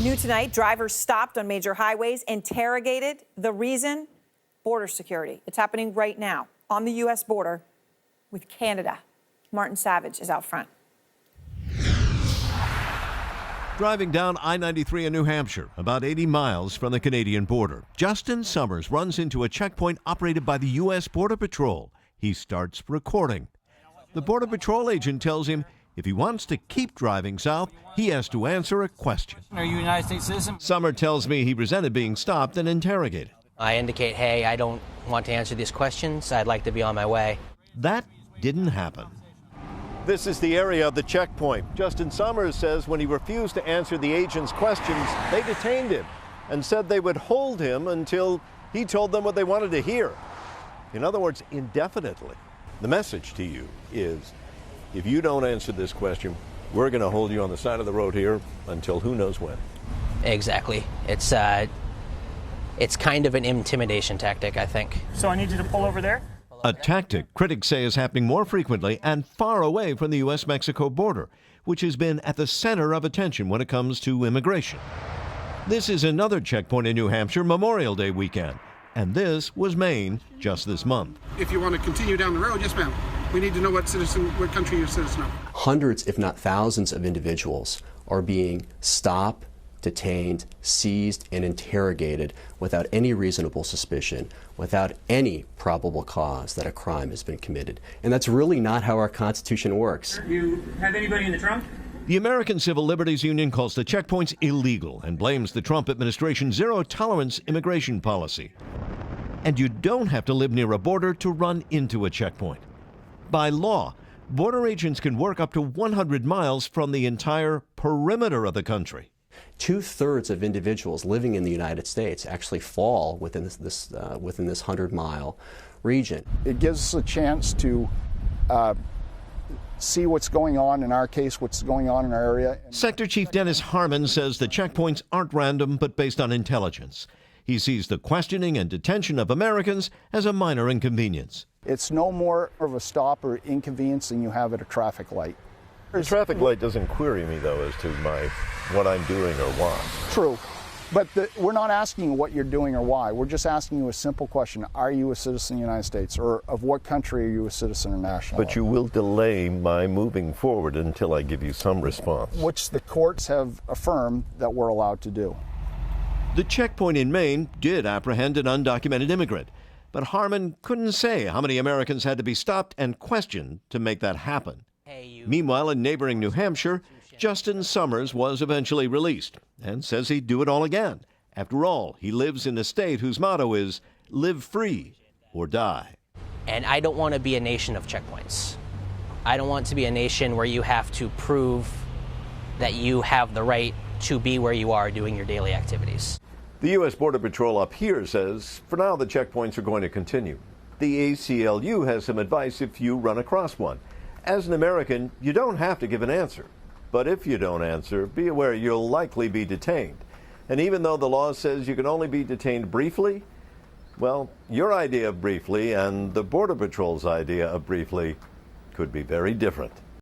New tonight, drivers stopped on major highways, interrogated. The reason? Border security. It's happening right now on the U.S. border with Canada. Martin Savage is out front. Driving down I-93 in New Hampshire, about 80 miles from the Canadian border, Justin Summers runs into a checkpoint operated by the U.S. Border Patrol. He starts recording. The Border Patrol agent tells him if he wants to keep driving south, he has to answer a question. Are you a United States citizen? Summer tells me he resented being stopped and interrogated. I indicate, hey, I don't want to answer these questions. I'd like to be on my way. That didn't happen. This is the area of the checkpoint. Justin Summers says when he refused to answer the agent's questions, they detained him and said they would hold him until he told them what they wanted to hear. In other words, indefinitely. The message to you is, if you don't answer this question, we're going to hold you on the side of the road here until who knows when. Exactly. It's kind of an intimidation tactic, I think. So I need you to pull over there? A tactic critics say is happening more frequently and far away from the U.S.-Mexico border, which has been at the center of attention when it comes to immigration. This is another checkpoint in New Hampshire Memorial Day weekend, and this was Maine just this month. If you want to continue down the road, yes, ma'am. We need to know what country you're a citizen of. Hundreds, if not thousands, of individuals are being stopped, detained, seized, and interrogated without any reasonable suspicion, without any probable cause that a crime has been committed. And that's really not how our Constitution works. You have anybody in the trunk? The American Civil Liberties Union calls the checkpoints illegal and blames the Trump administration's zero-tolerance immigration policy. And you don't have to live near a border to run into a checkpoint. By law, border agents can work up to 100 miles from the entire perimeter of the country. 2/3 of individuals living in the United States actually fall within this 100-mile region. It gives us a chance to see what's going on, in our case, what's going on in our area. Sector Chief Dennis Harmon says the checkpoints aren't random but based on intelligence. He sees the questioning and detention of Americans as a minor inconvenience. It's no more of a stop or inconvenience than you have at a traffic light. The traffic light doesn't query me, though, as to what I'm doing or why. True. But we're not asking you what you're doing or why. We're just asking you a simple question. Are you a citizen of the United States? Or of what country are you a citizen or national? But you will delay my moving forward until I give you some response. Which the courts have affirmed that we're allowed to do. The checkpoint in Maine did apprehend an undocumented immigrant, but Harmon couldn't say how many Americans had to be stopped and questioned to make that happen. Meanwhile, in neighboring New Hampshire, Justin Summers was eventually released and says he'd do it all again. After all, he lives in a state whose motto is live free or die. And I don't want to be a nation of checkpoints. I don't want to be a nation where you have to prove that you have the right to be where you are doing your daily activities. The U.S. Border Patrol up here says, for now, the checkpoints are going to continue. The ACLU has some advice if you run across one. As an American, you don't have to give an answer. But if you don't answer, be aware you'll likely be detained. And even though the law says you can only be detained briefly, well, your idea of briefly and the Border Patrol's idea of briefly could be very different.